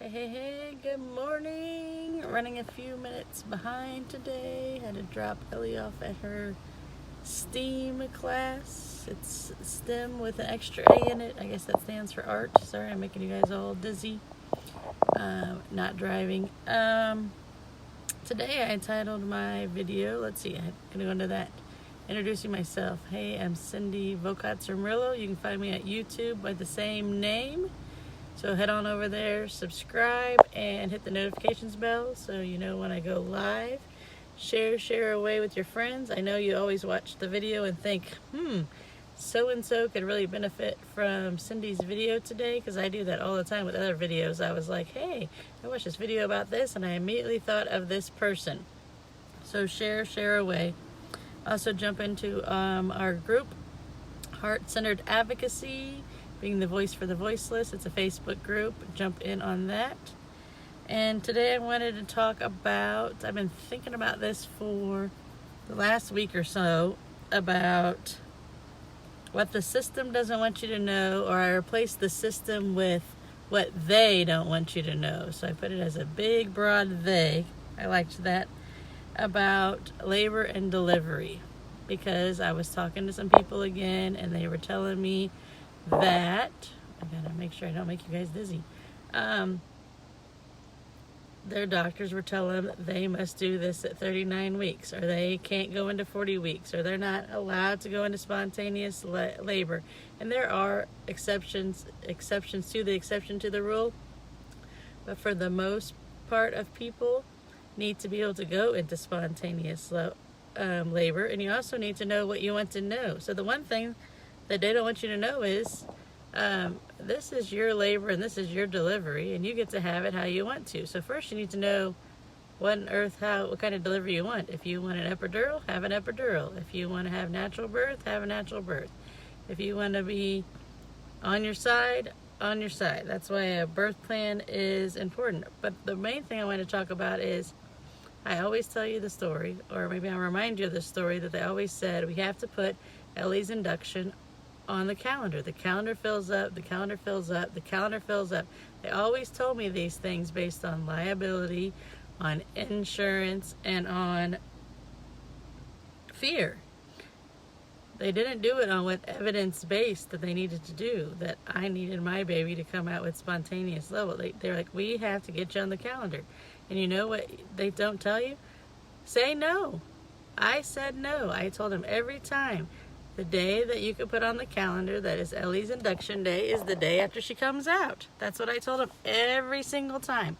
Hey, good morning. Running a few minutes behind today. Had to drop Ellie off at her STEAM class. It's STEM with an extra A in it. I guess that stands for art. Sorry, I'm making you guys all dizzy. Not driving. Today I entitled my video, let's see, I'm going to go into that. Introducing myself. Hey, I'm Cindy Vochatzer-Murillo. You can find me at YouTube by the same name. So head on over there, subscribe, and hit the notifications bell so you know when I go live. Share away with your friends. I know you always watch the video and think, so-and-so could really benefit from Cindy's video today, because I do that all the time with other videos. I was like, hey, I watched this video about this, and I immediately thought of this person. So share away. Also jump into our group, Heart-Centered Advocacy, being the voice for the voiceless. It's a Facebook group. Jump in on that. And today I wanted to talk about, I've been thinking about this for the last week or so, about what the system doesn't want you to know, or I replaced the system with what they don't want you to know. So I put it as a big, broad they. I liked that. About labor and delivery, because I was talking to some people again and they were telling me that, I gotta make sure I don't make you guys dizzy, their doctors were telling them they must do this at 39 weeks, or they can't go into 40 weeks, or they're not allowed to go into spontaneous labor. And there are exceptions to the exception to the rule, but for the most part of people need to be able to go into spontaneous labor. And you also need to know what you want to know. So the one thing that they don't want you to know is this is your labor and this is your delivery, and you get to have it how you want to. So first you need to know what kind of delivery you want. If you want an epidural, have an epidural. If you want to have natural birth, have a natural birth. If you want to be on your side, on your side. That's why a birth plan is important. But the main thing I want to talk about is, I always tell you the story, or maybe I'll remind you of the story that they always said, we have to put Ellie's induction on the calendar. The calendar fills up, the calendar fills up, the calendar fills up. They always told me these things based on liability, on insurance, and on fear. They didn't do it on what evidence-based that they needed to do, that I needed my baby to come out with spontaneous level. They're like, we have to get you on the calendar. And you know what they don't tell you? Say no. I said no. I told them every time, the day that you could put on the calendar that is Ellie's induction day is the day after she comes out. That's what I told them every single time.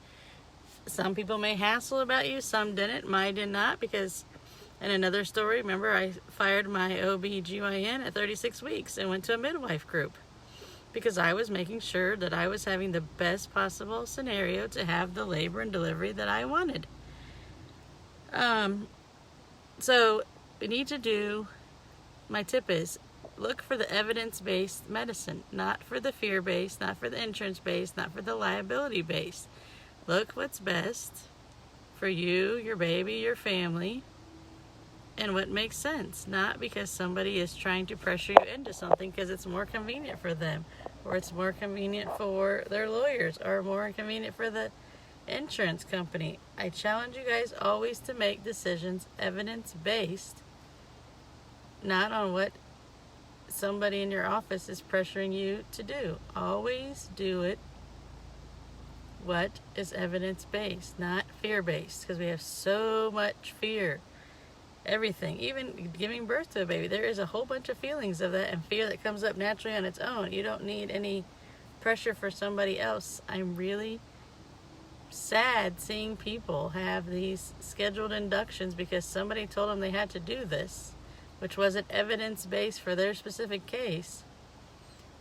Some people may hassle about you, some didn't. Mine did not, because in another story, remember, I fired my OB/GYN at 36 weeks and went to a midwife group because I was making sure that I was having the best possible scenario to have the labor and delivery that I wanted. So we need to do, my tip is, look for the evidence-based medicine, not for the fear-based, not for the insurance-based, not for the liability-based. Look what's best for you, your baby, your family, and what makes sense, not because somebody is trying to pressure you into something because it's more convenient for them, or it's more convenient for their lawyers, or more convenient for the insurance company. I challenge you guys always to make decisions evidence-based, not on what somebody in your office is pressuring you to do. Always do it what is evidence-based, not fear-based, because we have so much fear. Everything, even giving birth to a baby, there is a whole bunch of feelings of that and fear that comes up naturally on its own. You don't need any pressure for somebody else. I'm really sad seeing people have these scheduled inductions because somebody told them they had to do this, which wasn't evidence-based for their specific case.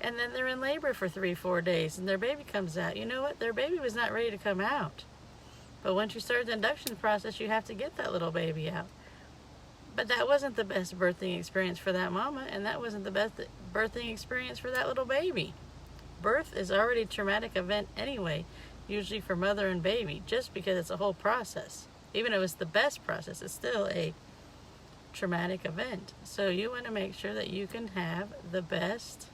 And then they're in labor for 3-4 days and their baby comes out. You know what? Their baby was not ready to come out. But once you start the induction process, you have to get that little baby out. But that wasn't the best birthing experience for that mama, and that wasn't the best birthing experience for that little baby. Birth is already a traumatic event anyway, usually for mother and baby, just because it's a whole process. Even if it's the best process, it's still a traumatic event. So you want to make sure that you can have the best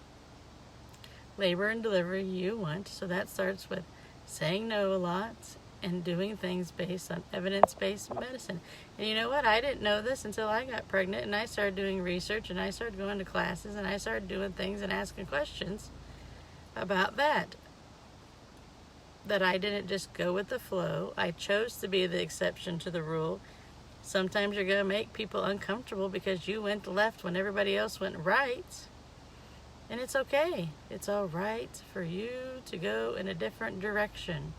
labor and delivery you want. So that starts with saying no a lot, and doing things based on evidence-based medicine. And you know what? I didn't know this until I got pregnant and I started doing research and I started going to classes and I started doing things and asking questions about that. That I didn't just go with the flow. I chose to be the exception to the rule. Sometimes you're going to make people uncomfortable because you went left when everybody else went right. And it's okay. It's all right for you to go in a different direction.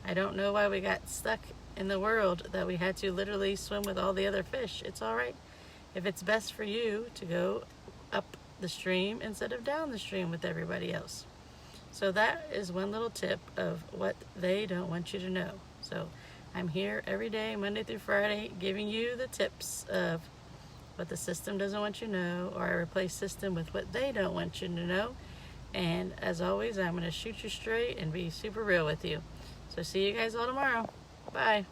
I don't know why we got stuck in the world that we had to literally swim with all the other fish. It's all right if it's best for you to go up the stream instead of down the stream with everybody else. So that is one little tip of what they don't want you to know. So I'm here every day, Monday through Friday, giving you the tips of what the system doesn't want you to know, or I replace system with what they don't want you to know. And as always, I'm going to shoot you straight and be super real with you. So see you guys all tomorrow. Bye.